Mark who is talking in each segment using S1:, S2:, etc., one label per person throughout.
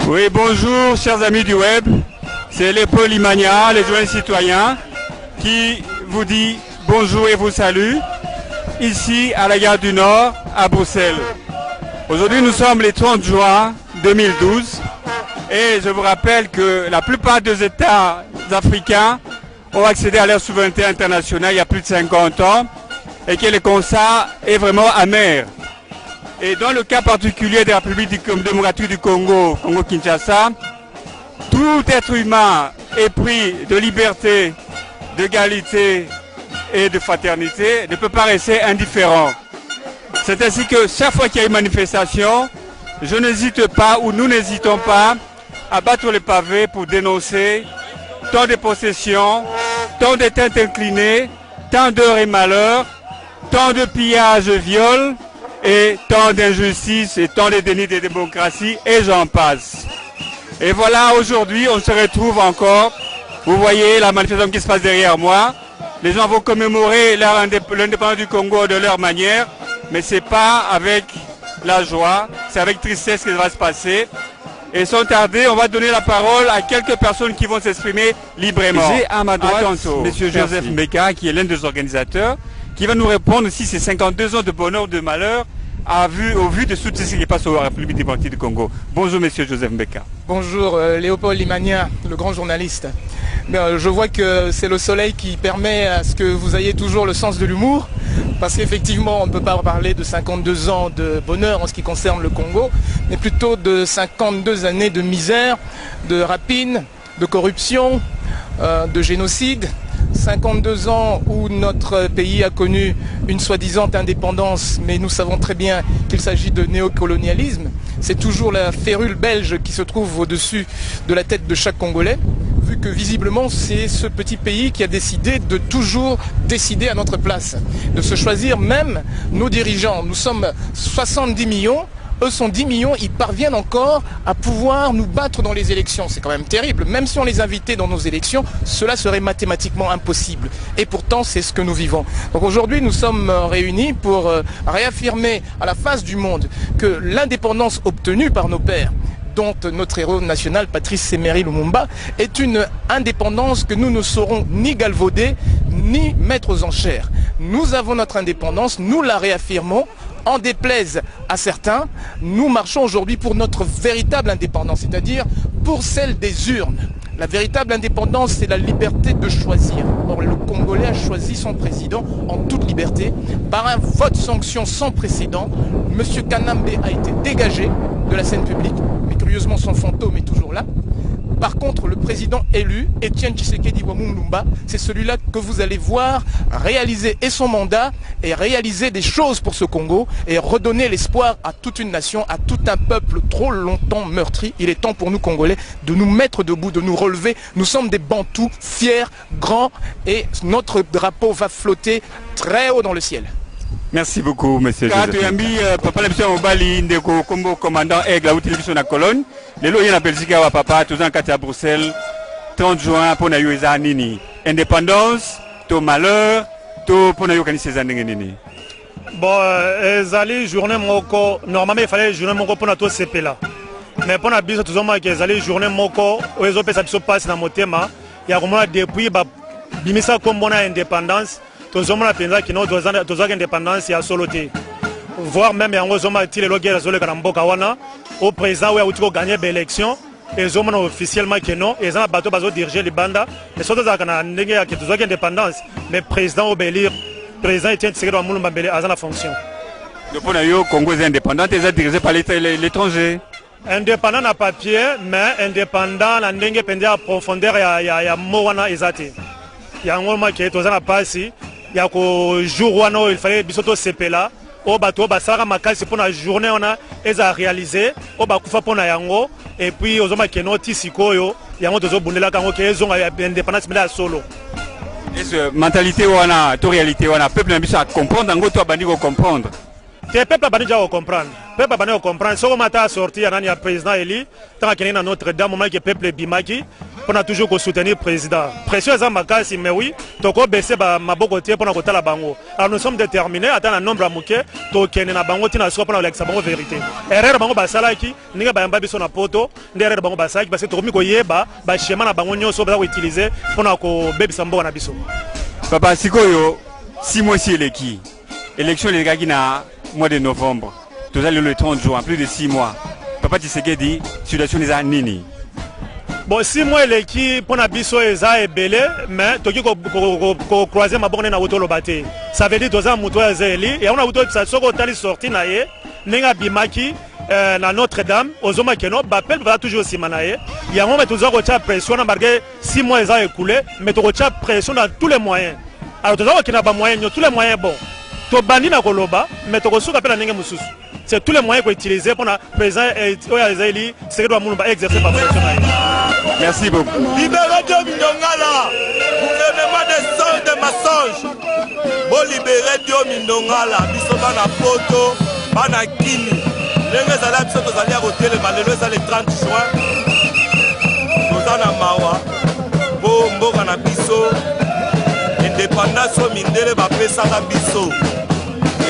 S1: Oui, bonjour chers amis du web, c'est Léopold Limagna, les journalistes citoyens, qui vous dit bonjour et vous salue, ici à la gare du Nord, à Bruxelles. Aujourd'hui nous sommes le 30 juin 2012 et je vous rappelle que la plupart des États africains ont accédé à leur souveraineté internationale il y a plus de 50 ans et que le constat est vraiment amer. Et dans le cas particulier de la République démocratique du Congo, Congo-Kinshasa, tout être humain épris de liberté, d'égalité et de fraternité ne peut pas rester indifférent. C'est ainsi que chaque fois qu'il y a une manifestation, je n'hésite pas ou nous n'hésitons pas à battre les pavés pour dénoncer tant de possessions, tant de têtes inclinées, tant d'heures et malheurs, tant de pillages et viols, et tant d'injustices et tant de dénis de démocratie et j'en passe. Et voilà, aujourd'hui on se retrouve encore, vous voyez la manifestation qui se passe derrière moi, les gens vont commémorer l'indépendance du Congo de leur manière, mais c'est pas avec la joie, c'est avec tristesse que ça va se passer. Et sans tarder, on va donner la parole à quelques personnes qui vont s'exprimer librement. J'ai à ma droite M. Joseph Mbeka, qui est l'un des organisateurs, qui va nous répondre si c'est 52 ans de bonheur ou de malheur au vu de tout ce qui passe au République démocratique du Congo. Bonjour Monsieur Joseph Mbeka.
S2: Bonjour Léopold Limagna, le grand journaliste. Je vois que c'est le soleil qui permet à ce que vous ayez toujours le sens de l'humour, parce qu'effectivement on ne peut pas parler de 52 ans de bonheur en ce qui concerne le Congo, mais plutôt de 52 années de misère, de rapine, de corruption, de génocide. 52 ans où notre pays a connu une soi-disant indépendance, mais nous savons très bien qu'il s'agit de néocolonialisme. C'est toujours la férule belge qui se trouve au-dessus de la tête de chaque Congolais, vu que visiblement c'est ce petit pays qui a décidé de toujours décider à notre place, de se choisir même nos dirigeants. Nous sommes 70 millions. Eux sont 10 millions, ils parviennent encore à pouvoir nous battre dans les élections. C'est quand même terrible. Même si on les invitait dans nos élections, cela serait mathématiquement impossible. Et pourtant, c'est ce que nous vivons. Donc aujourd'hui, nous sommes réunis pour réaffirmer à la face du monde que l'indépendance obtenue par nos pères, dont notre héros national, Patrice Emery Lumumba, est une indépendance que nous ne saurons ni galvauder, ni mettre aux enchères. Nous avons notre indépendance, nous la réaffirmons. En déplaise à certains, nous marchons aujourd'hui pour notre véritable indépendance, c'est-à-dire pour celle des urnes. La véritable indépendance, c'est la liberté de choisir. Or, le Congolais a choisi son président en toute liberté. Par un vote sanction sans précédent, M. Kanambe a été dégagé de la scène publique, mais curieusement son fantôme est toujours là. Par contre, le président élu, Etienne Tshisekedi Lumumba, c'est celui-là que vous allez voir réaliser et son mandat et réaliser des choses pour ce Congo et redonner l'espoir à toute une nation, à tout un peuple trop longtemps meurtri. Il est temps pour nous Congolais de nous mettre debout, de nous relever. Nous sommes des Bantous fiers, grands et notre drapeau va flotter très haut dans le ciel.
S1: Merci beaucoup, monsieur Joseph. Papa Lepsia Mobali, Ndeko Kombo, commandant Aigle, la télévision à Cologne. Les lois en Belgique, papa, tous en à Bruxelles, 30 juin, pour Nayo Nini. Indépendance, to malheur, to pour Nayo Kani ces années Nini.
S3: Bon, les journée moko, normalement il fallait journée moko pour notre CP là. Mais pour la bise, tous en que les journée moko, où les autres personnes passent dans mon thème, il y a vraiment depuis, bimisa comme on a indépendance. Tous hommes pensa qui n'ont deux indépendance et soloté. Voire même en aux hommes tiré le guerre sur le Karamboka wana au président où a gagné l'élection et les hommes officiellement que non et ils ont bateau bateau diriger les bandes et surtout ça qu'on a négé que deux indépendance mais président Obélir président Etienne Tshisekedi Lumumba Mbele a la fonction.
S1: Le point yo Congo est indépendant et dirigé par l'étranger.
S3: Indépendant à papier mais indépendant la négé pendant profondeur il y a moana ezate. Il y a un moment qui est aux ans passé. Il y a un jour où il fallait bisoto CP là. Au bateau, ça c'est pour la journée on a réalisé. Au bateau pour yango et puis aux hommes qui n'ont tisiko yo. Il y a un autre bonnet là quand ils ont indépendance mais là solo.
S1: Est-ce mentalité ou ana, to réalité ou ana peuple n'a pas à comprendre, en gros toi bandi comprendre.
S3: Le peuple a déjà comprendre. Le peuple a déjà comprendre. Ce qu'on m'a sorti, il y a un président élu. Tant qu'il y a Notre-Dame, moment que le peuple bimaki. pour toujours soutenir le président. Pression est makasi, mais oui, toko baisser ma bokoté pour nous la bango. Alors nous sommes déterminés à un nombre à mouké, token na bango tina so pour la bango vérité. Erreur bango basala ki, ninga ba mbabi so na poto, derrière bango basala ki parce que tokomi ko yeba ba schéma na bango nyoso ba utiliser pour na ko bebi sambo na biso.
S1: Papa sikoyo 6 mois si eleki. Élection les gars qui na mois de novembre. Tout ça le 30 jours, en plus de 6 mois. Papa Tshisekedi, situation des nini.
S3: Bon, 6 mois eleki pour na biso eza ebele, mais toki ko croiser ma bonne na auto lobate. Ça veut dire toza muto ya zeli et on a auto ça soko tali sorti na ye, ninga bimaki na Notre-Dame, ozoma keno bapel va toujours simanaye. Il y a un moment toza ko tia pression na marqué 6 mois eza écoulé, mais to ko tia pression dans tous les moyens. Alors toza ko kina ba moyens, tous les moyens bon. To bandi na koloba, mais to ko suka pe na ninga mususu. C'est tous les moyens qu'on utilise pour le président Oyazaïli, c'est que nous exercer par pression.
S1: Merci beaucoup.
S4: Libérez Dieu Mindongala, gouvernement des songes de mensonges. Bon libérer Dieu Mindongala, bisoba na poto, bana kini. Lengue zala biso tozali à côté le malheureux le 30 juin. Tozana mawa, bo mboka na biso. Indépendance mindele ba pesa na biso.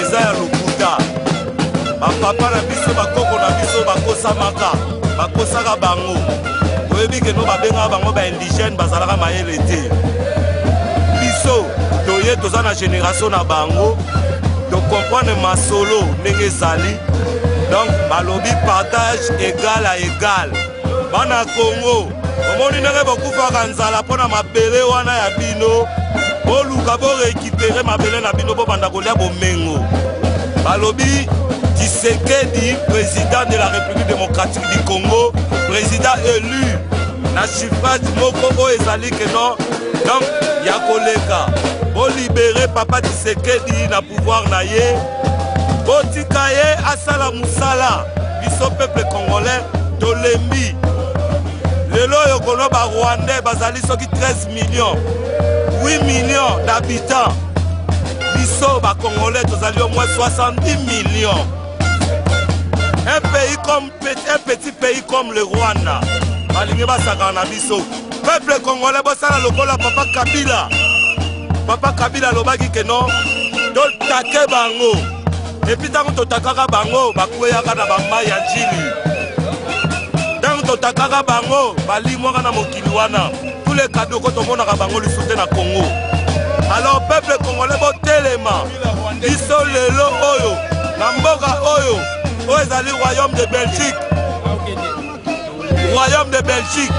S4: Eza ya lokuta. Papa na biso bakoko na biso bakosamaka bakosaka bango oyebi ke no babenga bango ba indigène bazalaka mayele te biso toye toza na génération na bango to comprendre masolo ndenge ezali donc balobi partage égal à égal bana Congo omoni ndenge bokufaka nzala mpona mabele wana ya bino boluka borécupere mabele na bino bobanda kolia bomengo balobi Tshisekedi, président de la République démocratique du Congo, président élu, na suffrage moko ezali que non, donc ya koleka, bo libérer papa Tshisekedi na pouvoir na ye, bo tikaye asala musala, biso peuple congolais, tolembi, lelo yokono ba Rwandais bazali soki 13 millions, 8 millions d'habitants, biso ba Congolais tozali au moins 70 millions. Un petit pays comme le Rwanda, Malinge Basaka na biso. Peuple congolais bosala lokola Papa Kabila. Papa Kabila lobaki ke non, to take bango. Et puis tant to takaka bango, bakweyaka na bamba ya njili. Tant to takaka bango, balimwaka na mokili wana. Tous les cadeaux que to monaka bango le soutien na Congo. Alors peuple congolais botelema. Biso lelo oyo, na mboka oyo. Ezali royaume de Belgique. Royaume de Belgique.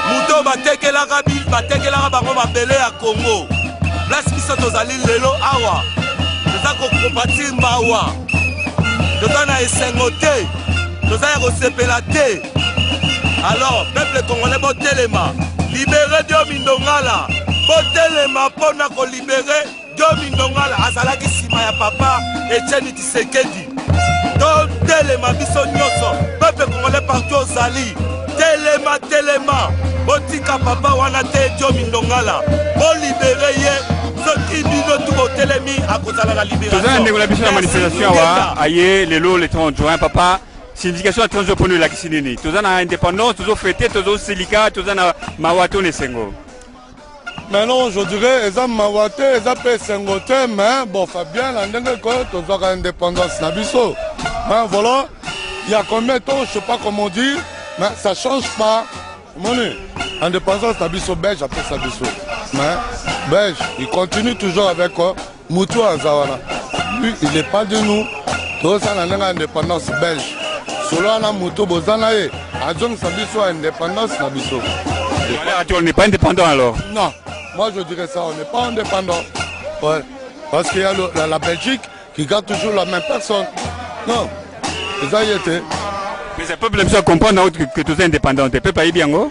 S4: Muto batekelaka bango mabele ya Congo. Place biso tozali lelo awa. Toza ko compatir mawa. Toza na esengo te. Toza ya kosepela te. Alors, peuple congolais botelema. Libérez Dieu Mindongala. Botelema pona ko libérer Dieu Mindongala. Azalaki sima ya papa Etienne Tshisekedi. Telema biso nyoso peuple congolais partout ozali telema botika papa wana te Dieu Mindongala bo libérer ye soki bino tout botelemi akozala la libération.
S1: Toza ndeko la biso la manifestation wa aye lelo le 30 juin papa signification 30 jours pour nous la kisinini. Toza na indépendance, tozo fêter, tozo silika, toza na mawato ne sengo.
S5: Mais non, je dirais, ils ont mawate, ils ont fait sengote, mais bon, Fabien, ils ont indépendance. Hein, voilà, il y a combien de temps, je ne sais pas comment dire, mais ça ne change pas. Indépendance, Nabiso belge, après ça, Nabiso. Mais belge, il continue toujours avec quoi Moutou Azawana. Lui, il n'est pas de nous. Tout ça, on a indépendance belge. Solo, on a Moutou Bozanae. Adjong, Nabiso, indépendance, Nabiso.
S1: On n'est pas indépendant alors?
S5: Non. Moi je dirais ça, on n'est pas indépendant. Ouais. Parce qu'il y a la Belgique qui garde toujours la même personne. Non. Ça y était.
S1: Mais c'est pas problème ça comprendre que tu es indépendant. Tu peux pas y bien go?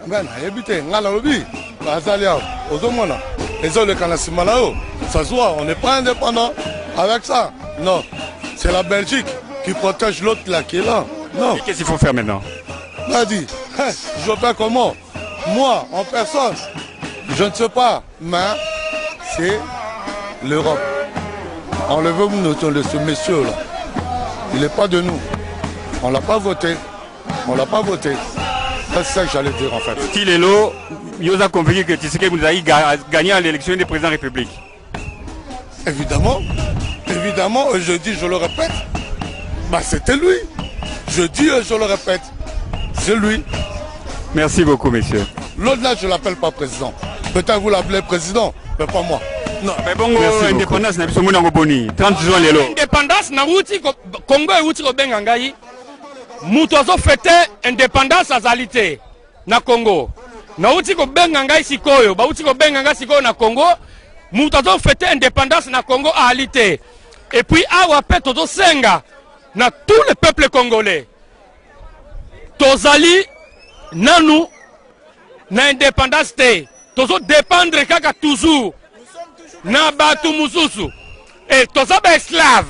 S5: Ben, habité, on a le lobby. Azalia, Ozomona. Les autres, ça se voit, on n'est pas indépendant avec ça. Non. C'est la Belgique qui protège l'autre là qui est là. Non.
S1: Qu'est-ce qu'il faut faire maintenant?
S5: Vas-y. Je fais comment? Moi, en personne. Je ne sais pas, mais c'est l'Europe. Enlevez-nous ce monsieur-là. Il n'est pas de nous. On ne l'a pas voté. On ne l'a pas voté. C'est ça que j'allais dire en fait.
S1: Tilelo, vous a convaincu que Tshisekedi vous avez gagné à l'élection des présidents de la République.
S5: Évidemment, évidemment, je dis, je le répète, bah c'était lui. Je dis, je le répète, c'est lui.
S1: Merci beaucoup, messieurs.
S5: L'autre là, je ne l'appelle pas président. Peut-être vous l'appelez président, mais pas moi.
S1: Non, mais bon, indépendance, na biso muna ngoboni. 30 juin lelo.
S6: Indépendance na wuti Congo e wuti ko benga ngai. Mutu azo fete indépendance azalité na Congo. Na wuti ko benga ngai sikoyo, ba wuti ko benga ngai sikoyo na Congo. Mutu azo fete indépendance na Congo alité. Et puis awa pe tozo senga na tous les peuples congolais. Tozali nanu na indépendance te. Tozo dépendre kaka toujours na batu mususu. Et tozo ba esclave.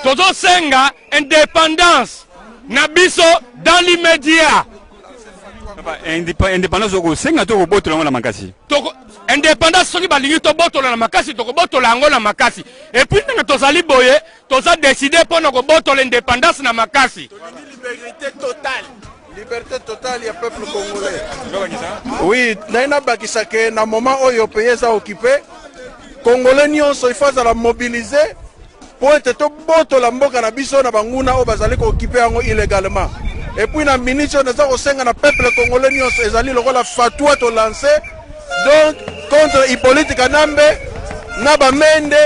S6: Tozo senga indépendance na biso dans l'immédiat.
S1: Indépendance oko senga to ko botola na makasi.
S6: Toko indépendance soki balingi to botola na makasi to ko botola ngo na makasi. Et puis nga tozali boye, toza décider pour na ko botola indépendance na makasi.
S7: Liberté totale. Liberté totale ya peuple congolais. Oui, naina bakisake na moment oyo pays ça occupé. Congolais nyonso ifaza la mobiliser pour être to botola mboka na biso na banguna o bazali ko occuper yango illégalement. Et puis na ministre na za ko senga na peuple congolais nyonso ezali lokola fatwa to lancer donc contre Hippolyte Kanambe na ba Mende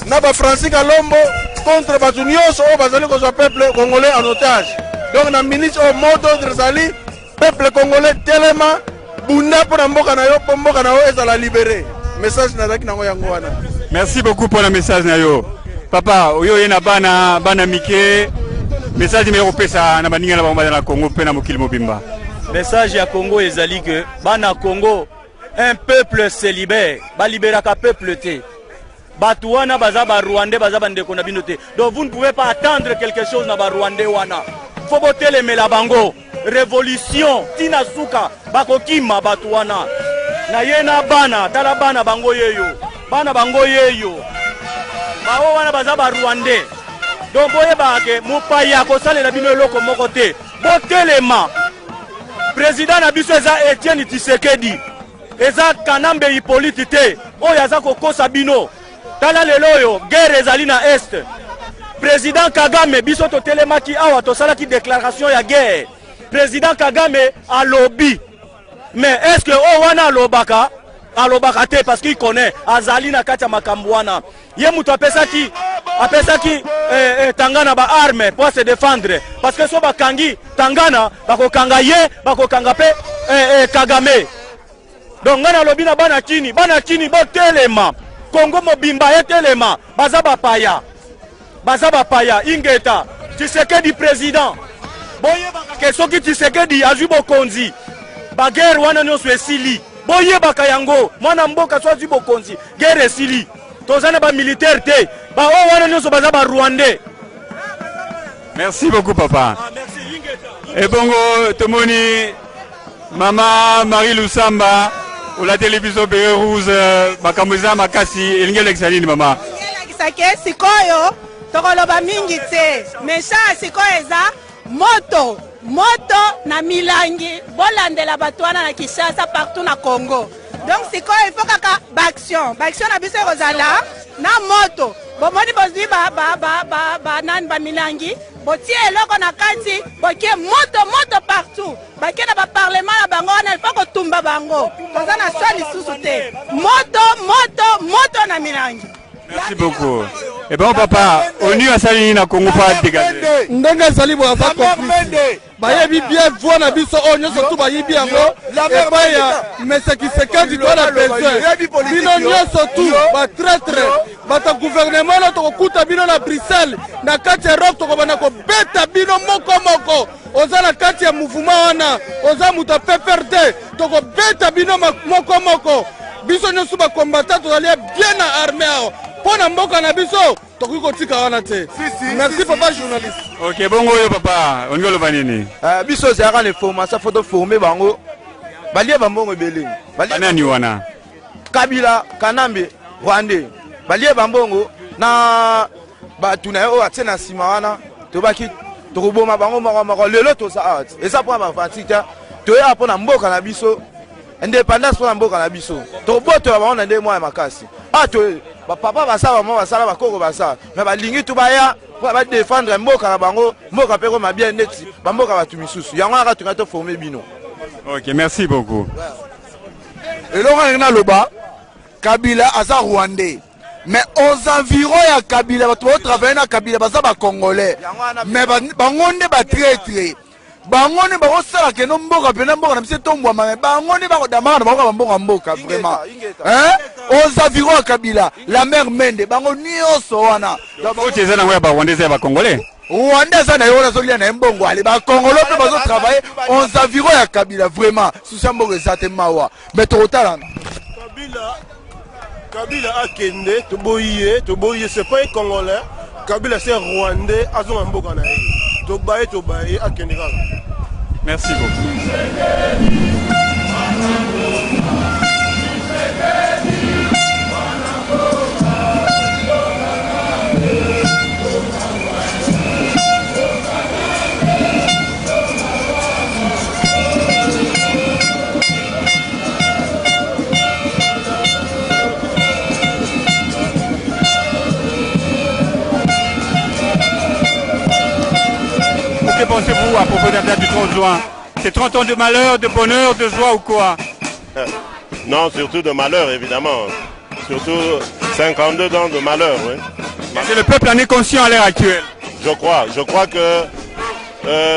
S7: na ba Francis Kalombo contre batu nyonso o bazali ko peuple congolais en otage. Donc na ministre au moto d'Azali, peuple congolais tellement bunda pour mboka na yo po mboka na yo ezala libéré. Message na zaki nango yango wana.
S1: Merci beaucoup pour le message na yo. Papa, oyo yena bana mike message me opesa na baninga na bamba na Congo pe na mokili mobimba.
S8: Message ya Congo ezali que bana Congo un peuple se libère, ba libéraka peuple te. Batu wana baza ba Rwandais baza bandeko na bino te. Donc vous ne pouvez pas attendre quelque chose na ba Rwandais wana. Faut boter les melabango. Révolution, tina suka, bakokima batuana. Na yena bana, tala bana bango yeyo. Bana bango yeyo. Bao wana baza ba Rwandais. Donc boye bake, mupaya kosale la bino eloko moko te. Botelema. Président na biso eza Etienne Tshisekedi. Eza Kanambe Hippolyte te. Oyo aza kokosa bino. Tala lelo yo, guerre ezali na Est. Président Kagame, biso to telemaki awa to salaki déclaration ya guerre. Président Kagame a lobby. Mais est-ce que Owana alobaka? Alobaka te parce qu'il connaît azali na kati ya makambo wana. Ye mutu apesaki Tangana ba arme pour se défendre parce que so bakangi Tangana bakokanga ye bakokanga pe Kagame. Donc ngana lobby na bana kini bo telema. Congo mobimba ye telema bazaba paya. Bazaba paya ingeta Tshisekedi président boye baka soki Tshisekedi azwi bokonzi ba guerre wana nyonso esili boye baka yango mwana mboka so azwi bokonzi guerre esili tozana ba militaire te ba o wana nyonso bazaba Rwandais.
S1: Merci beaucoup papa.
S6: Merci ingeta.
S1: Et bongo tomoni Mama Marie Lusamba ou la télévision Bérouze bakamuza makasi elingele exalini mama.
S9: Elingele sikoyo tokoloba mingi te mesha sikoyo eza moto na milangi bolandela batwana na Kinshasa partout na Congo. Donc sikoyo il faut kaka action na biso kozala na moto bomoni bozwi ba nani ba milangi botie eloko na kati bokie moto partout bakie na ba parlement na bango wana il faut kotumba bango toza na swali susu te moto na milangi.
S1: Merci beaucoup. Et bon papa, ONU a sali na Congo pas dégager.
S10: Ndenge sali bo ava conflit. Bayebi bien voix na biso onyo surtout bayebi yango. Et ba ya Mese Tshisekedi doit la besoin. Bino nyoso tout ba traître. Bata gouvernement na to kuta bino na Bruxelles. Na kati Europe to bana ko beta bino moko. Oza na kati ya mouvement wana. Oza muta PPRD. To ko beta bino moko. Biso nyoso ba combattant to aller bien armé. Pona mboka na biso tokuko tika wana te. Merci papa journaliste.
S1: OK bongo yo papa on ngolo banini.
S7: Biso zaka les formations photo former bango. Balie bambongo beling.
S1: Banani wana.
S7: Kabila Kanambe Rwandais. Balie bambongo na batu na yo atena sima wana tobaki tokoboma bango mako lelo to sa art. Et ça pour ba fantika toya mpona mboka na biso indépendance mpona mboka na biso tobotola bango na nde mwa ya makasi papa basala bango basala bakoko basala me balingi tu baya po badefendre mboka na bango mboka mpe koma bien neti bamboka bato misusu yango aka tunga toforme bino.
S1: Ok, merci beaucoup.
S10: eloko ndenge naloba Kabila aza rwandais mais aux environs ya Kabila bato baotravaille na Kabila baza bacongolais mais bango nde batraître bango nde bakosala keno mboka pena mboka na biso etombwama me bango nde bakodamaka na bango bamboka mboka vraiment aux environs ya Kabila la mer Mende bango nyonso wana
S1: oti eza nango ya barwandais ya bacongolais
S10: rwandais aza na yo wana azolia na ye mbongo ale bacongolais mpe bazotravaille aux environs ya Kabila vraiment susi ya mboka eza te mawa mais tokotalana
S11: Kabila akende toboye c'est pas un congolais Kabila c'est rwandais azonga mboka na ye tobaye akende kaka.
S1: Merci beaucoup. Que pensez-vous à propos de la date du 30 juin? C'est 30 ans de malheur, de bonheur, de joie ou quoi?
S12: Non, surtout de malheur, évidemment. Surtout 52 ans de malheur, oui.
S1: C'est le peuple en est conscient à l'heure actuelle.
S12: Je crois que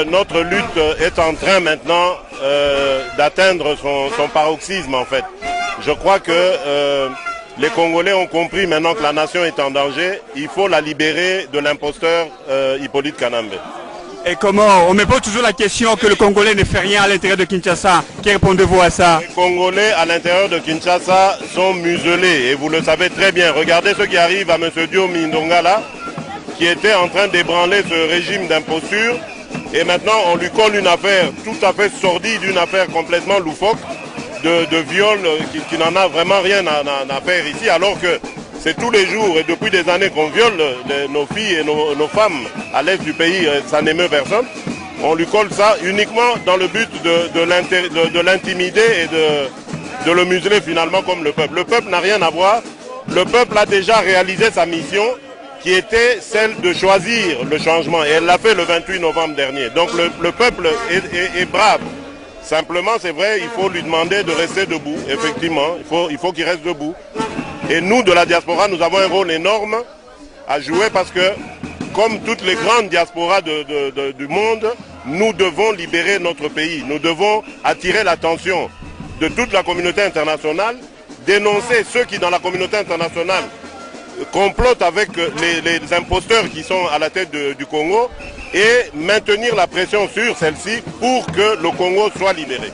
S12: notre lutte est en train maintenant d'atteindre son paroxysme, en fait. Je crois que les Congolais ont compris maintenant que la nation est en danger. Il faut la libérer de l'imposteur Hippolyte Kanambe.
S1: Et comment? On me pose toujours la question que le Congolais ne fait rien à l'intérieur de Kinshasa. Que répondez-vous à ça?
S12: Les Congolais à l'intérieur de Kinshasa sont muselés et vous le savez très bien. Regardez ce qui arrive à M. Diomi Ndongala qui était en train d'ébranler ce régime d'imposture et maintenant on lui colle une affaire tout à fait sordide, une affaire complètement loufoque de viol qui n'en a vraiment rien à faire ici alors que c'est tous les jours et depuis des années qu'on viole nos filles et nos femmes à l'est du pays, ça n'émeut personne. On lui colle ça uniquement dans le but de l'intimider et de le museler finalement comme le peuple. Le peuple n'a rien à voir. Le peuple a déjà réalisé sa mission qui était celle de choisir le changement et elle l'a fait le 28 novembre dernier. Donc le peuple est brave. Simplement, c'est vrai, il faut lui demander de rester debout. Effectivement, il faut qu'il reste debout. Et nous, de la diaspora, nous avons un rôle énorme à jouer parce que, comme toutes les grandes diasporas du monde, nous devons libérer notre pays. Nous devons attirer l'attention de toute la communauté internationale, dénoncer ceux qui, dans la communauté internationale, complotent avec les imposteurs qui sont à la tête du Congo et maintenir la pression sur celle-ci pour que le Congo soit libéré.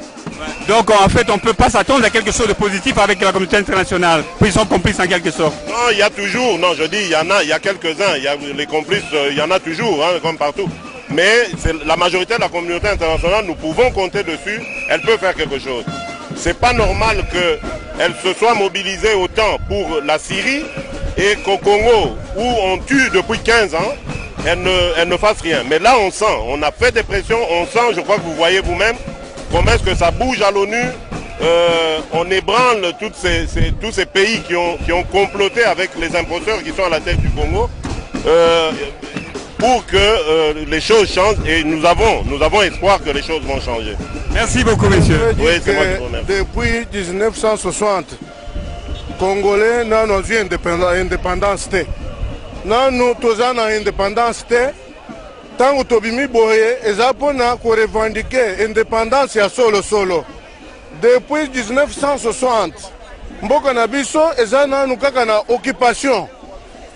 S1: Donc en fait on ne peut pas s'attendre à quelque chose de positif avec la communauté internationale. Ils sont complices en quelque sorte.
S12: Non, il y a toujours, non je dis il y a quelques-uns, les complices, il y en a toujours, hein, comme partout. Mais la majorité de la communauté internationale, nous pouvons compter dessus, elle peut faire quelque chose. C'est pas normal qu'elle se soit mobilisée autant pour la Syrie et qu'au Congo, où on tue depuis 15 ans, elle ne fasse rien. Mais là on sent, on a fait des pressions, on sent, je crois que vous voyez vous-même, comment est-ce que ça bouge à l'ONU. On ébranle tous ces pays qui ont comploté avec les imposteurs qui sont à la tête du Congo pour que les choses changent et nous avons espoir que les choses vont changer.
S1: Merci beaucoup, messieurs.
S12: Oui, c'est moi qui vous remercie.
S5: Depuis 1960, Congolais n'ont eu indépendance. Nous tous en indépendance. Tant que Tobimi Boye, ils ont revendiqué l'indépendance à solo. Depuis 1960, Mboka Nabiso, ils ont eu occupation.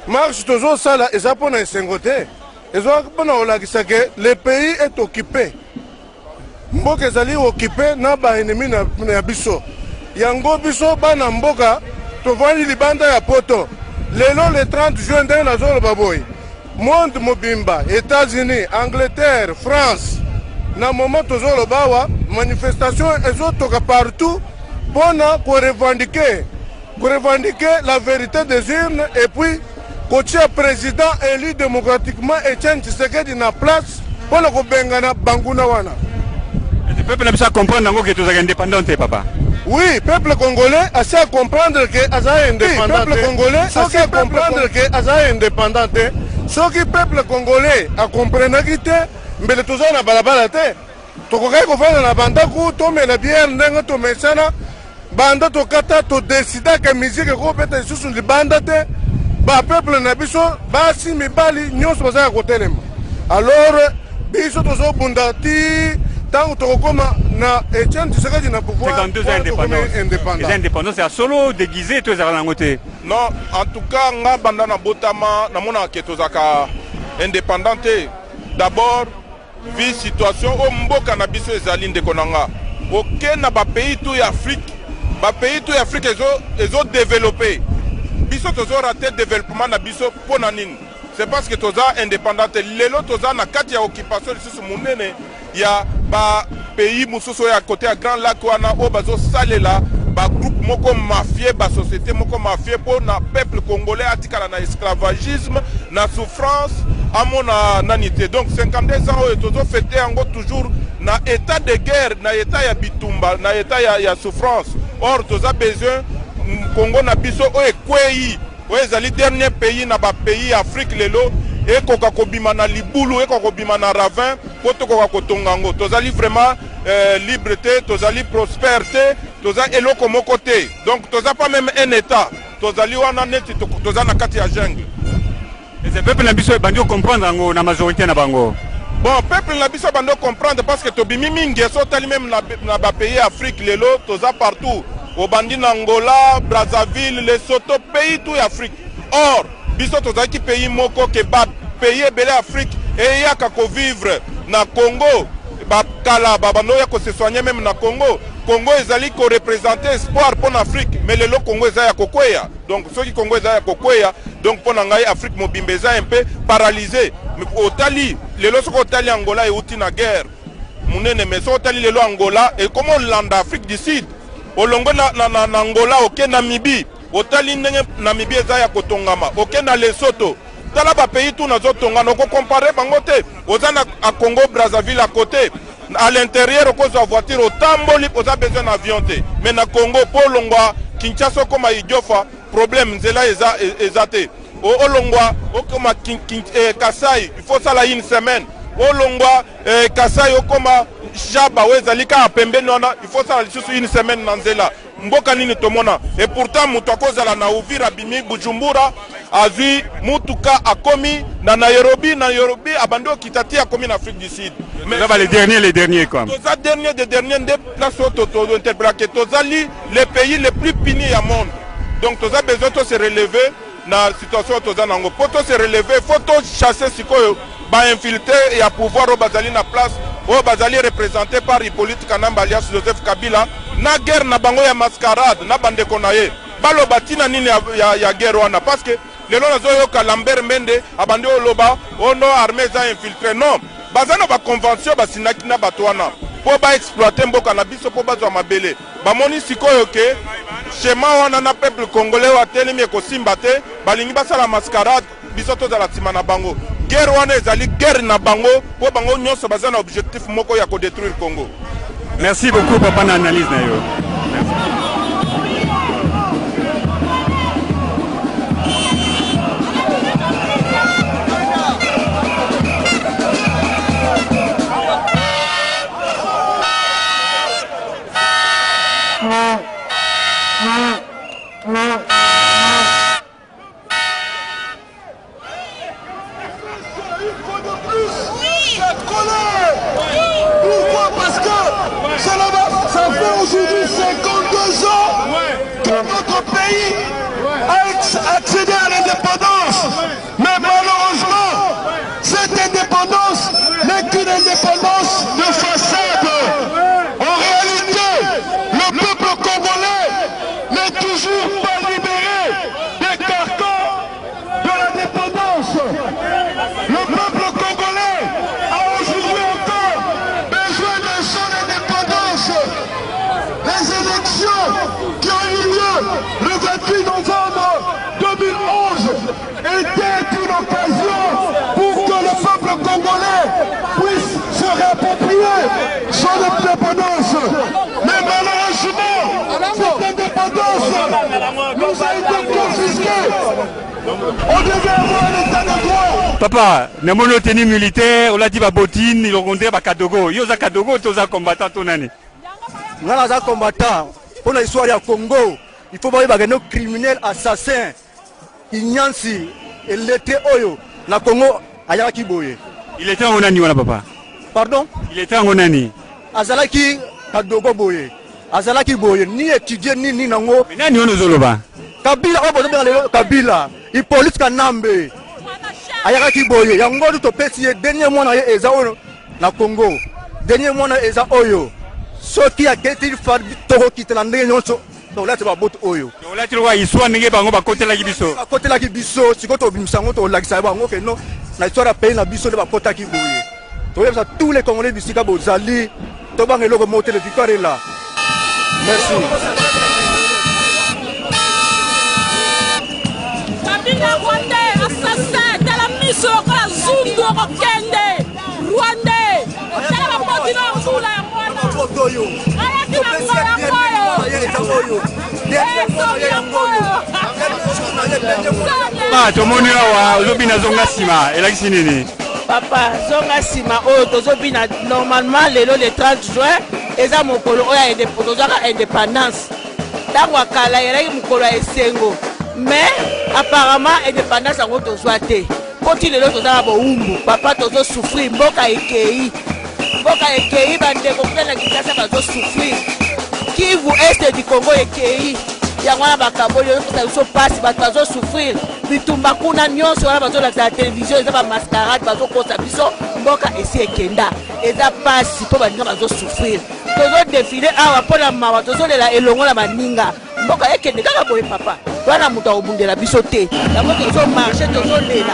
S5: Marche toujours ça, ils ont eu sengoté. Ils ont eu que le pays est occupé. Mboka est occupé, n'a pas ennemi Nabiso. Yango Biso, Bana Mboka, Tovani Libanda ya Poto. Le 30 juin, dans la zone Baboy. Monde Mobimba, États-Unis, Angleterre, France, na moment toujours le bawa, manifestation et autres partout pour revendiquer la vérité des urnes et puis coacher président élu démocratiquement Etienne Tshisekedi na place pour le bengana banguna wana.
S1: Le peuple n'a pas comprendre que tu es indépendant, papa.
S5: Oui, peuple congolais a à comprendre que Aza est indépendant. Peuple congolais a à comprendre que Aza est indépendant. Ce qui peuple congolais a compris que mais tout ça n'a pas la balle. Tu crois qu'on fait la bande coup, tu mets la bière, tu mets ça, bande tu kata, tu décides que musique ko peut-être sous une bande. Ba peuple na biso, ba si mi bali nyonso baza à côté lema. Alors biso tozo bundati. Tant que na Etienne Tshisekedi na pouvoir
S1: 52 ans indépendant. Les indépendants c'est à solo déguisé tous à côté.
S7: Non, en tout cas nga banda na botama na mona ke tozaka indépendante. D'abord vi situation o mboka na biso ezali ndeko nanga. Aucun na ba pays tout Afrique, ba pays tout Afrique ezo développer. Biso tozo raté développement na biso pona nini. C'est parce que toza indépendante. Lelo toza na kati ya occupation lisusu munene ya ba pays mususu ya côté à Grand Lac wana o bazo salela ba groupe moko mafieux ba société moko mafieux pour na peuple congolais atikala na esclavagisme na souffrance amona nanité. Donc 52 ans tozo fêter yango toujours na état de guerre, na état ya bitumba, na état ya souffrance. Or toza besoin Congo na biso o ekwei o ezali dernier pays na ba pays Afrique lelo et koka kobima na libulu et koka kobima na ravin poto koka kotongango tozali vraiment liberté tozali prospérité tozali eloko moko te. Donc toza pas même un état tozali wana neti toza na kati ya jungle.
S1: Et ce peuple na biso bandi comprendre ngo na majorité na bango.
S7: Bon peuple na biso bandi comprendre parce que tobimi mingi so tali même na ba pays Afrique lelo toza partout au bandi na Angola, Brazzaville, Lesotho, pays tout Afrique. Or biso tozaki pays moko ke ba pays belé Afrique et yaka ko vivre na Congo ba kala ba bando ya ko se soigner même na Congo. Congo ezali ko représenter espoir pour l'Afrique mais le Congo ezaya kokweya. Donc ceux qui Congo ezaya kokweya donc pour ngai Afrique mobimbeza un peu paralysé. Mais otali le lo soko otali Angola et uti na guerre. Munene mais so otali le lo Angola et comment l'Anda Afrique du Sud. Olongo na Angola oke Namibie. Otali ndenge Namibie ezaya kotongama. Oke na Lesotho. Tala ba pays tout nazo tongana ko comparer bango te. Ozana à Congo Brazzaville à côté. À l'intérieur ko za voiture au tamboli oza besoin d'avion te. Mais na Congo polongwa Kinshasa koma Idiofa problème nzela ezate. Olongwa okoma Kasai il faut ça la une semaine. Olongwa Kasai okoma Jaba wezalika pembeni wana il faut ça une semaine na nzela. Mboka nini tomona et pourtant mutu akozala na Uvira bimi Bujumbura azui mutuka akomi na Nairobi abando kitati akomi na Afrique du Sud.
S1: Mais là les derniers comme.
S7: Toza dernier des derniers de place auto interbraqué tozali les pays les plus punis au monde. Donc toza besoin de se relever na situation toza nango. Pour se relever faut chasser sikoyo ba infiltrer et à pouvoir au bazali na place au bazali représenté par Hippolyte Kanamba alias Joseph Kabila na guerre na bango ya mascarade na bandeko na ye balo batina nini ya guerre wana parce que lelo nazo yoka Lambert Mende abandi oloba ono armée za infiltré non bazana ba convention basinaki na bato wana po ba exploiter mboka na biso po bazwa mabele bamoni sikoyo ke schéma wana na peuple congolais wa telemi ko simba te balingi basala mascarade biso to za la tima na bango guerre wana ezali guerre na bango po bango nyonso bazana objectif moko ya ko détruire Congo.
S1: Merci beaucoup papa na analyse na yo.
S13: Pourquoi? Parce que ça fait aujourd'hui 52 ans que notre pays a accédé à l'indépendance. Mais malheureusement, cette indépendance n'est qu'une indépendance de façade. En réalité, le peuple congolais n'est toujours pas libéré des carcans de la dépendance. Le peuple congolais a aujourd'hui encore besoin de son indépendance. Les élections qui ont eu lieu le 28 novembre 2011 Mais malheureusement, cette indépendance nous a été confisquée. On devait avoir un état de droit.
S1: Papa, na mono tenue militaire, on l'a dit botine, ils ont compté Kadogo. Yo za Kadogo, tous za combattant ton année.
S14: Nous za combattant pour l'histoire du Congo. Il faut voir nos criminels, assassins, Inyansi et l'été Oyo. Na Congo, ayaki boye.
S1: Il était en Onani, voilà papa.
S14: Pardon?
S1: Il était en Onani.
S14: Azalaki Kadogo boye. Azalaki boye. Ni étudier ni nango.
S1: Mais nani ono zoloba?
S14: Kabila, on peut dire Kabila. Il police Kanambe. Ayaki boye. Yango to pesi dernier mois na eza oyo na Congo. Dernier mois na eza Oyo. Soki aketi fa toko kitela ndenge nyonso. Donc là tu vas bot Oyo.
S1: Donc là tu vois histoire ndenge bango ba côté la biso.
S14: Ba côté la biso, siko to bimisango to lakisa bango ke non. Na histoire pays na biso de ba kota ki boye. To yeba tous les Congolais bisika bozali to bangelo ko monter le victoire là. Merci.
S9: Kabila Rwandais, assassin, de la mission à Zundu, Rokende, Rwandais, de la continent sous la
S1: Ah, tomoni awa ozobina zonga sima elakisi nini?
S9: Papa, zonga sima oyo tozobina normalement lelo le 30 juin eza mokolo oyo tozwaka indépendance. Ntango akala elaki mokolo ya esengo. Mais apparemment indépendance yango tozwa te. Poti lelo tozala bowumbu. Papa tozo souffrir mboka ekei. Mboka ekei bandeko kuna Kinshasa bazo souffrir. Kivu Est du Congo ekei. Yango na bakaboli oyo pasi bato bazo souffrir. Bitumba kuna nyonso wana bazo la télévision eza ba mascarade bazo kosa biso mboka esi ekenda. Eza pasi po bandeko bazo souffrir. Tozo défiler awa pona mawa tozo lela elongo la maninga. Mboka ekende kaka boye papa. Wana mutu akobundela biso te. Yango tozo marché tozo lela.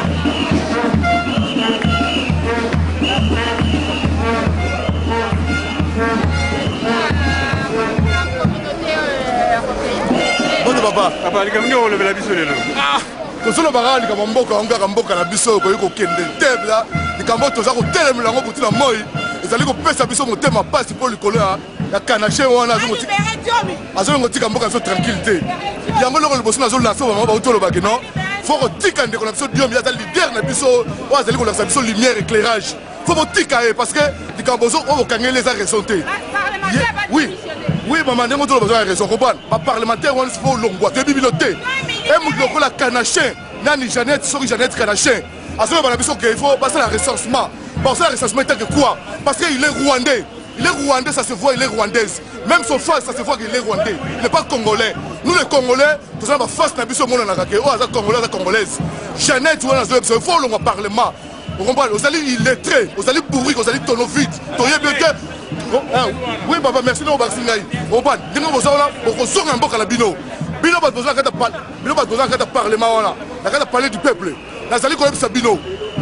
S5: Bonne papa.
S1: Papa, likamni olobela biso lelo.
S5: Ah, tozolo baka likambo mboka ongaka mboka na biso koyi kokende tebla likambo toza kotelemela yango butina moi ezali kopesa biso motema pasi mpo likolo ya kanache wana azolongo tika mboka biso tranquille te yango loko liboso nazolanse bango bautolobaki non fo kotika ndeko na biso diomi aza lider na biso oyo azali kolakisa biso lumière éclairage fo botika ye parce que likambo oyo bokangeli eza raison te. Oui, maman, ndenge tolo besoin de raison comprendre. Ba parlementaire on faut longwa te biblioté. Et mutu lokola Kanachin, nani Jeannette, sori Jeannette Kanachin. Aso ba na biso que il faut passer la recensement. Bon, ça le recensement tant que quoi? Parce qu'il est rwandais. Il est rwandais, ça se voit, il est rwandaise. Même son face, ça se voit qu'il est rwandais. Il n'est pas congolais. Nous les Congolais, nous avons face na biso mona na kake. Oh, ça congolais, ça congolaise. Jeannette, on a besoin faut longwa parlement. Vous comprenez? Vous allez illettré, vous allez pourri, vous allez tonneau vide. Toyé bien. Oui, papa, merci de vous vacciner. Vous comprenez? Nous avons besoin de mboka la bino. Bino pas besoin de parlement là. La parler du peuple. La zali ko yebisa bino.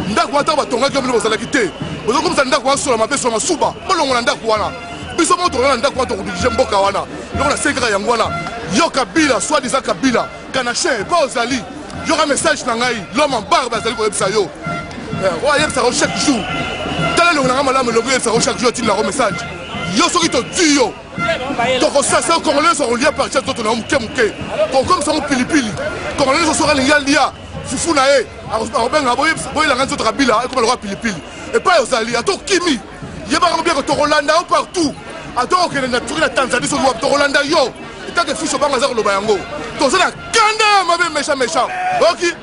S5: Ndako ata batonga ke bino bozala kité. Bozo comme ça ndako sur la mabe sur la suba. Bolongo na ndako wana. Biso mo to na ndako wana to dirige mboka wana. Donc na sekra yango wana. Yo Kabila, soit disant Kabila, Kanachin, pas Ozali. Yo un message na ngai, l'homme en barbe zali ko yebisa yo. Ouais, yebisa chaque jour. Tala le na malamu le yebisa chaque jour tin la message. Yo soki to tuyo. Donc ça c'est congolais sont liés par chat to na muke. Comme ça on pilipili. Congolais sont sera lia. Fufu na e. Arobenga boy la nganzo Kabila comme le roi pilipili. Et pas Ozali, ato Kimi. Yeba bien que to Rolanda partout. Ato que na turi na Tanzanie so to Rolanda yo. Et tant que fiche banga za lo bayango. To ça na kanda mabe méchant. OK.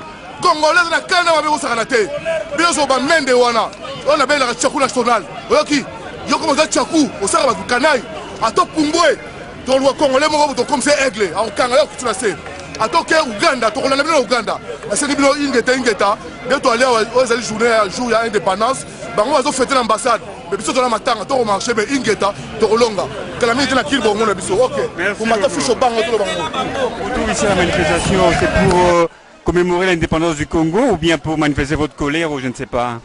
S5: Congolais na kanda mabe osaka te. Bien so ba mende wana. On a bien la chakou national. OK. Yo comme ça chakou, osaka ba kanai. Ato Pumbwe. To lo Congolais mo to comme c'est aigle. En kanga yo tu na se. Atoke Uganda, to kolanda bino Uganda. C'est bino ingeta. Bientôt aller aux journée jour ya indépendance. Bango bazo fêter l'ambassade. Mais biso to na matanga to marché mais ingeta to kolonga. Kala minute na kilbo ngona biso. OK. Pour mata fiche bango to bango.
S1: Autour ici la manifestation, c'est pour commémorer l'indépendance du Congo ou bien pour manifester votre colère ou je ne sais pas.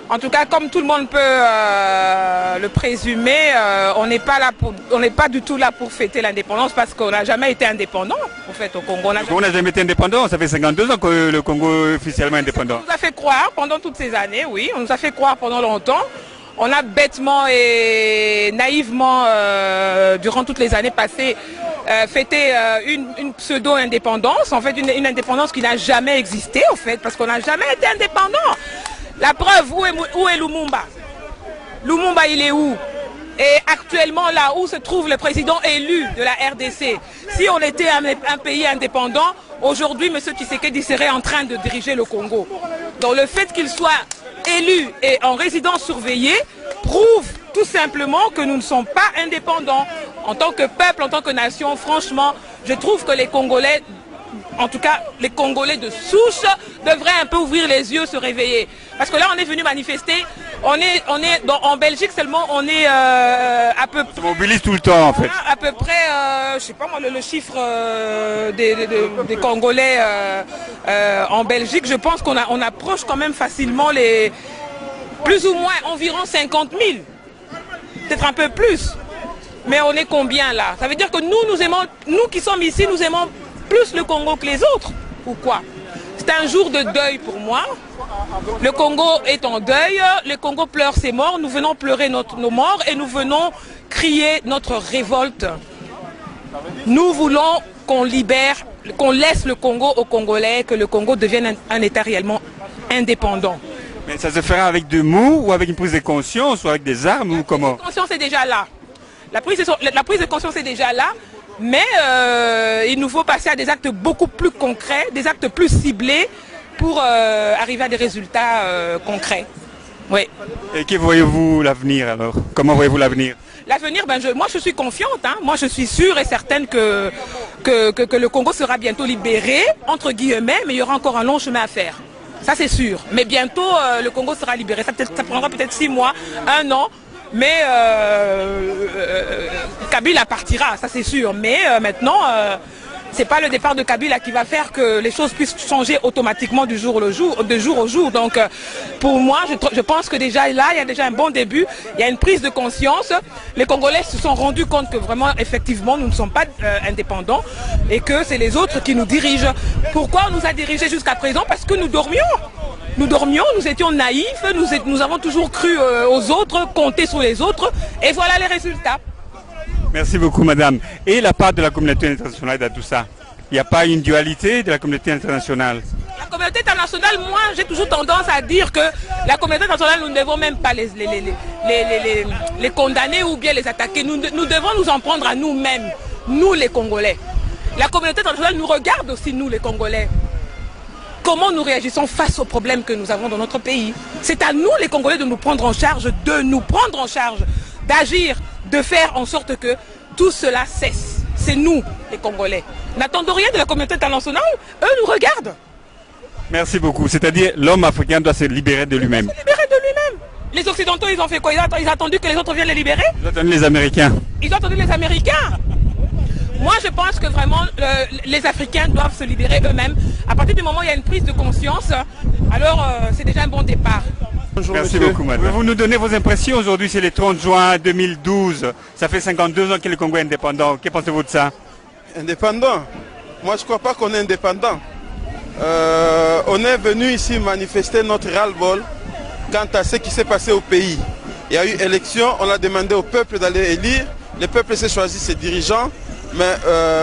S15: En tout cas, comme tout le monde peut le présumer, on n'est pas du tout là pour fêter l'indépendance parce qu'on n'a jamais été indépendant en fait au Congo.
S1: On n'a jamais été indépendant, ça fait 52 ans que le Congo est officiellement indépendant.
S15: On nous a fait croire pendant toutes ces années, oui, on nous a fait croire pendant longtemps On a bêtement et naïvement, durant toutes les années passées, fêté une pseudo-indépendance, en fait une indépendance qui n'a jamais existé, en fait, parce qu'on n'a jamais été indépendant. La preuve, où est Lumumba? Lumumba, il est où? Et actuellement, là où se trouve le président élu de la RDC, si on était un pays indépendant, aujourd'hui, M. Tshisekedi serait en train de diriger le Congo. Donc le fait qu'il soit élu et en résidence surveillée prouve tout simplement que nous ne sommes pas indépendants. En tant que peuple, en tant que nation, franchement, je trouve que les Congolais, en tout cas les Congolais de souche, devraient un peu ouvrir les yeux, se réveiller. Parce que là, on est venu manifester, en Belgique seulement, on est à peu près...
S1: On se mobilise tout le temps, en fait.
S15: À peu près, je sais pas moi, le chiffre des Congolais en Belgique, je pense qu'on approche quand même facilement les... plus ou moins environ 50 000. Peut-être un peu plus. Mais on est combien là? Ça veut dire que nous qui sommes ici, nous aimons plus le Congo que les autres. Ou quoi? C'est un jour de deuil pour moi. Le Congo est en deuil. Le Congo pleure ses morts. Nous venons pleurer nos morts et nous venons crier notre révolte. Nous voulons qu'on libère, qu'on laisse le Congo aux Congolais, que le Congo devienne un État réellement indépendant.
S1: Mais ça se fera avec des mots ou avec une prise de conscience ou avec des armes ou comment?
S15: La prise de conscience est déjà là. La prise de conscience est déjà là, mais il nous faut passer à des actes beaucoup plus concrets, des actes plus ciblés pour arriver à des résultats concrets. Oui.
S1: Et que voyez-vous l'avenir alors? Comment voyez-vous l'avenir?
S15: L'avenir, moi je suis confiante, hein. Moi je suis sûre et certaine que le Congo sera bientôt libéré, entre guillemets, mais il y aura encore un long chemin à faire. Ça c'est sûr. Mais bientôt le Congo sera libéré. Ça prendra peut-être 6 mois, 1 an. Mais Kabila partira, ça c'est sûr. Mais maintenant, c'est pas le départ de Kabila qui va faire que les choses puissent changer automatiquement de jour au jour. Donc pour moi, je pense que déjà là, il y a déjà un bon début. Il y a une prise de conscience. Les Congolais se sont rendus compte que vraiment, effectivement, nous ne sommes pas indépendants et que c'est les autres qui nous dirigent. Pourquoi on nous a dirigés jusqu'à présent? Parce que nous dormions. Nous dormions, nous étions naïfs, nous avons toujours cru aux autres, compté sur les autres, et voilà les résultats.
S1: Merci beaucoup, madame. Et la part de la communauté internationale dans tout ça? Il n'y a pas une dualité de la communauté internationale?
S15: La communauté internationale, moi, j'ai toujours tendance à dire que la communauté internationale, nous ne devons même pas les condamner ou bien les attaquer. Nous devons nous en prendre à nous-mêmes, nous les Congolais. La communauté internationale nous regarde aussi, nous les Congolais. Comment nous réagissons face aux problèmes que nous avons dans notre pays? C'est à nous les Congolais de nous prendre en charge, d'agir, de faire en sorte que tout cela cesse. C'est nous les Congolais. N'attendons rien de la communauté internationale, eux nous regardent.
S1: Merci beaucoup. C'est-à-dire l'homme africain doit se libérer de lui-même.
S15: Se libérer de lui-même. Les Occidentaux, ils ont fait quoi? Ils ont attendu que les autres viennent les libérer?
S1: Ils ont attendu les Américains.
S15: Ils ont attendu les Américains. Moi, je pense que vraiment, les Africains doivent se libérer eux-mêmes. À partir du moment où il y a une prise de conscience, alors c'est déjà un bon départ.
S1: Bonjour, merci beaucoup, madame. Vous nous donnez vos impressions aujourd'hui, c'est le 30 juin 2012. Ça fait 52 ans que le Congo est indépendant. Que pensez-vous de ça?
S7: Indépendant? Moi, je ne crois pas qu'on est indépendant. On est venu ici manifester notre ras-le-bol quant à ce qui s'est passé au pays. Il y a eu élection, on a demandé au peuple d'aller élire. Le peuple s'est choisi ses dirigeants. Mais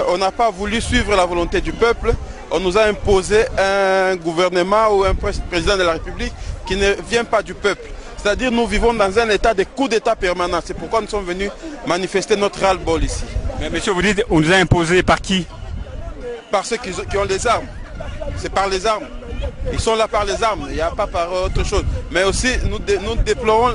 S7: on n'a pas voulu suivre la volonté du peuple. On nous a imposé un gouvernement ou un président de la République qui ne vient pas du peuple. C'est-à-dire nous vivons dans un état de coup d'état permanent. C'est pourquoi nous sommes venus manifester notre ras-le-bol ici.
S1: Mais monsieur, vous dites on nous a imposé par qui? Par
S7: ceux qui ont les armes. C'est par les armes. Ils sont là par les armes, il n'y a pas par autre chose. Mais aussi, nous déplorons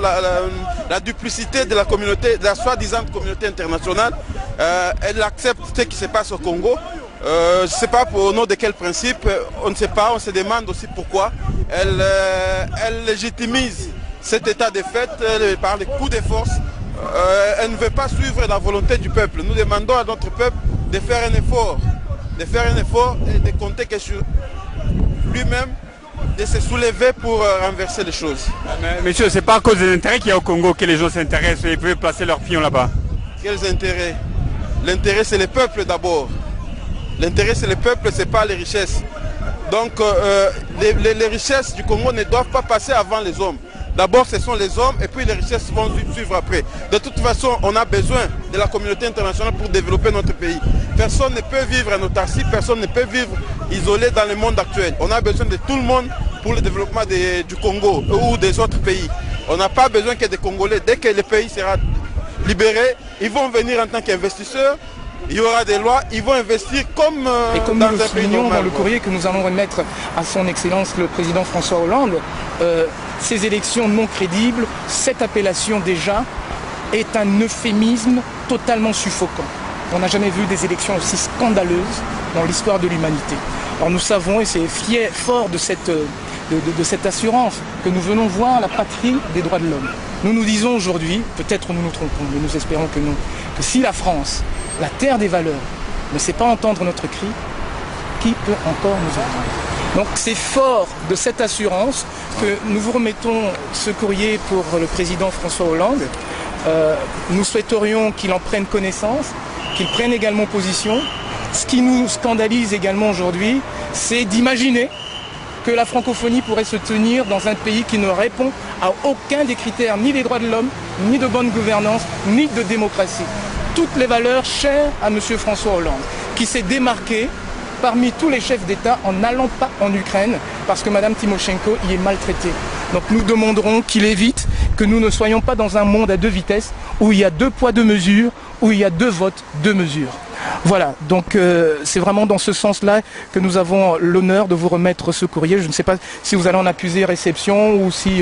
S7: la duplicité de la communauté, de la soi-disant communauté internationale. Elle accepte ce qui se passe au Congo. Je ne sais pas au nom de quel principe, on ne sait pas, on se demande aussi pourquoi. Elle légitimise cet état de fait par les coups de force. Elle ne veut pas suivre la volonté du peuple. Nous demandons à notre peuple de faire un effort. Et de compter que sur lui-même, de se soulever pour renverser les choses.
S1: Mais monsieur, c'est pas à cause des intérêts qu'il y a au Congo que les gens s'intéressent et peuvent placer leurs pions là-bas.
S7: Quels intérêts? L'intérêt c'est le peuple d'abord. L'intérêt c'est le peuple, c'est pas les richesses. Donc les richesses du Congo ne doivent pas passer avant les hommes.
S16: D'abord, ce sont les hommes et puis les richesses vont suivre après. De toute façon, on a besoin de la communauté internationale pour développer notre pays. Personne ne peut vivre en autarcie, personne ne peut vivre isolé dans le monde actuel. On a besoin de tout le monde pour le développement du Congo ou des autres pays. On n'a pas besoin que des Congolais. Dès que le pays sera libéré, ils vont venir en tant qu'investisseurs. Il y aura des lois, ils vont investir comme
S2: dans un pays normal. Dans le courrier que nous allons remettre à son Excellence le Président François Hollande, ces élections non crédibles, cette appellation déjà, est un euphémisme totalement suffocant. On n'a jamais vu des élections aussi scandaleuses dans l'histoire de l'humanité. Alors nous savons, et c'est fort de cette assurance, que nous venons voir la patrie des droits de l'homme. Nous nous disons aujourd'hui, peut-être nous nous trompons, mais nous espérons que non, que si la France, la terre des valeurs, ne sait pas entendre notre cri, qui peut encore nous entendre? Donc c'est fort de cette assurance que nous vous remettons ce courrier pour le président François Hollande. Nous souhaiterions qu'il en prenne connaissance, qu'il prenne également position. Ce qui nous scandalise également aujourd'hui, c'est d'imaginer que la francophonie pourrait se tenir dans un pays qui ne répond à aucun des critères, ni des droits de l'homme, ni de bonne gouvernance, ni de démocratie. Toutes les valeurs chères à M. François Hollande, qui s'est démarqué parmi tous les chefs d'État en n'allant pas en Ukraine, parce que Mme Tymoshenko y est maltraitée. Donc nous demanderons qu'il évite que nous ne soyons pas dans un monde à deux vitesses, où il y a 2 poids 2 mesures, où il y a 2 votes 2 mesures. Voilà, donc c'est vraiment dans ce sens-là que nous avons l'honneur de vous remettre ce courrier. Je ne sais pas si vous allez en accuser réception ou si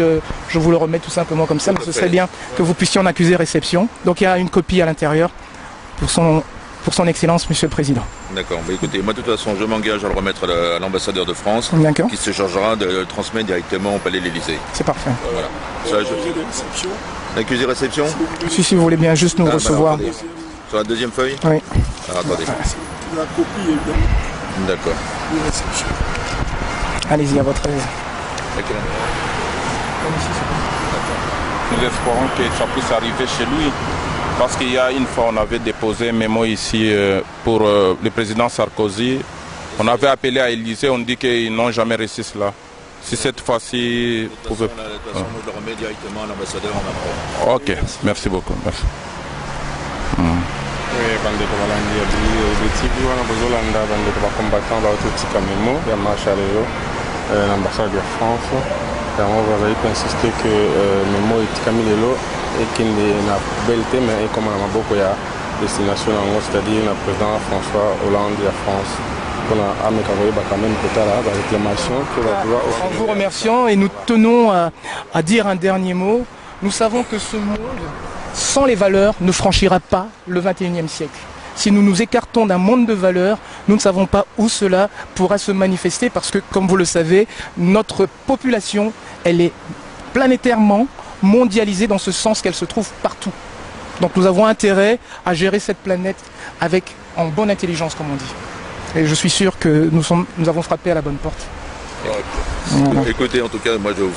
S2: je vous le remets tout simplement comme ça, mais ce serait bien que vous puissiez en accuser réception. Donc il y a une copie à l'intérieur pour son Excellence, Monsieur le Président.
S17: D'accord, bah écoutez, moi de toute façon je m'engage à le remettre à l'ambassadeur de France, qui se chargera de le transmettre directement au Palais de l'Élysée.
S2: C'est parfait.
S17: Voilà. L'accusé réception.
S2: Si vous voulez bien juste nous recevoir.
S17: Sur la deuxième feuille?
S2: Oui.
S17: Alors attendez.
S13: La copie évidemment.
S17: D'accord.
S2: Allez-y, à votre aise.
S18: Nous espérons que ça puisse arriver chez lui. Parce qu'il y a une fois, on avait déposé un mémo ici pour le président Sarkozy. On avait appelé à l'Élysée, on dit qu'ils n'ont jamais reçu cela. Si cette fois-ci...
S17: De toute façon, je le remets directement à l'ambassadeur en Macron.
S18: Ok, merci beaucoup. Merci.
S19: Bandeko balandi objectif wana bozolanda bandeko bacombattant baototika memo ya marche lelo na ambassade ya France yango bazali koinsiste que memo etikami lelo ekende na poubelle te mais ekoma na maboko ya destination yango, c'est-à-dire na président François Hollande ya France.
S2: En vous remerciant, et nous tenons à dire un dernier mot. Nous savons que ce monde, sans les valeurs, ne franchira pas le XXIe siècle. Si nous nous écartons d'un monde de valeurs, nous ne savons pas où cela pourra se manifester parce que, comme vous le savez, notre population, elle est planétairement mondialisée dans ce sens qu'elle se trouve partout. Donc nous avons intérêt à gérer cette planète en bonne intelligence, comme on dit. Et je suis sûr que nous avons frappé à la bonne porte.
S17: Voilà. Écoutez, en tout cas, moi je vous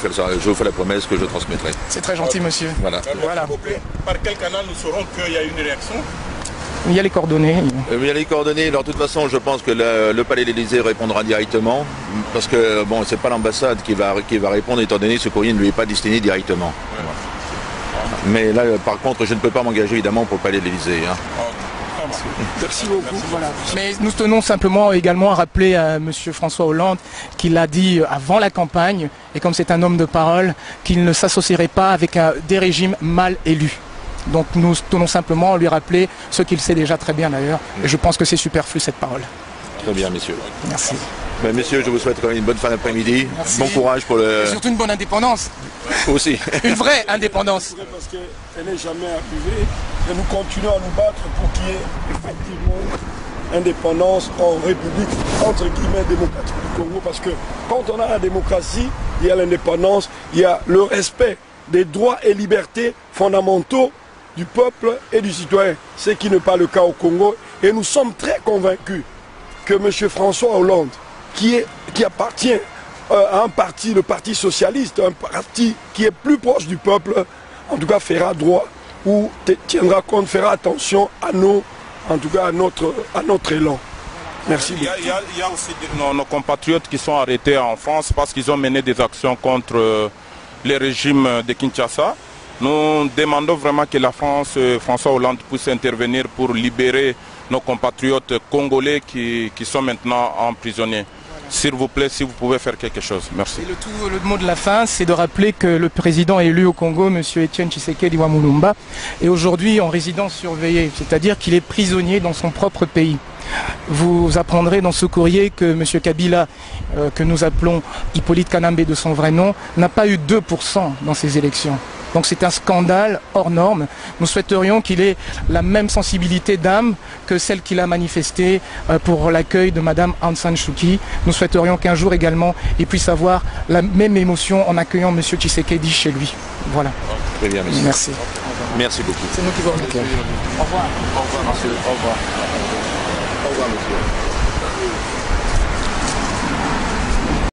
S17: fais la promesse que je transmettrai.
S2: C'est très gentil, monsieur.
S17: Voilà.
S2: Voilà.
S18: Par quel canal nous saurons qu'il y a une réaction?
S2: Il y a les coordonnées.
S17: Il y a les coordonnées. Alors, de toute façon, je pense que le Palais de l'Élysée répondra directement. Parce que, bon, c'est pas l'ambassade qui va répondre, étant donné que ce courrier ne lui est pas destiné directement. Ouais. Mais là, par contre, je ne peux pas m'engager, évidemment, pour le Palais de l'Élysée. Hein.
S2: Merci beaucoup. Voilà. Mais nous tenons simplement également à rappeler à M. François Hollande qu'il a dit avant la campagne, et comme c'est un homme de parole, qu'il ne s'associerait pas avec des régimes mal élus. Donc nous tenons simplement à lui rappeler ce qu'il sait déjà très bien d'ailleurs, et je pense que c'est superflu cette parole.
S17: Très bien, messieurs.
S2: Merci.
S17: Ben, messieurs, je vous souhaite quand même une bonne fin d'après-midi. Bon courage pour le...
S2: Et surtout une bonne indépendance.
S17: Aussi.
S2: Une vraie indépendance.
S13: Parce qu'elle n'est jamais arrivée et nous continuons à nous battre pour qu'il y ait effectivement indépendance en République, entre guillemets, démocratique du Congo. Parce que quand on a la démocratie, il y a l'indépendance, il y a le respect des droits et libertés fondamentaux du peuple et du citoyen. Ce qui n'est pas le cas au Congo. Et nous sommes très convaincus que M. François Hollande, qui appartient à un parti, le Parti Socialiste, un parti qui est plus proche du peuple, en tout cas fera droit ou tiendra compte, fera attention à nous, en tout cas à notre élan. Merci beaucoup.
S18: Il y a aussi nos compatriotes qui sont arrêtés en France parce qu'ils ont mené des actions contre le régime de Kinshasa. Nous demandons vraiment que la France, François Hollande, puisse intervenir pour libérer nos compatriotes congolais qui sont maintenant emprisonnés. S'il vous plaît, si vous pouvez faire quelque chose. Merci.
S2: Et le mot de la fin, c'est de rappeler que le président élu au Congo, M. Etienne Tshisekedi Mulumba, est aujourd'hui en résidence surveillée, c'est-à-dire qu'il est prisonnier dans son propre pays. Vous apprendrez dans ce courrier que M. Kabila, que nous appelons Hippolyte Kanambe de son vrai nom, n'a pas eu 2% dans ces élections. Donc c'est un scandale hors norme. Nous souhaiterions qu'il ait la même sensibilité d'âme que celle qu'il a manifestée pour l'accueil de Mme Aung San Suu Kyi. Nous souhaiterions qu'un jour également il puisse avoir la même émotion en accueillant M. Tshisekedi chez lui. Voilà.
S17: Très bien, monsieur.
S2: Merci.
S17: Merci beaucoup.
S2: C'est nous qui vous remercions.
S17: Au revoir. Au revoir, monsieur. Au revoir. Au revoir, monsieur.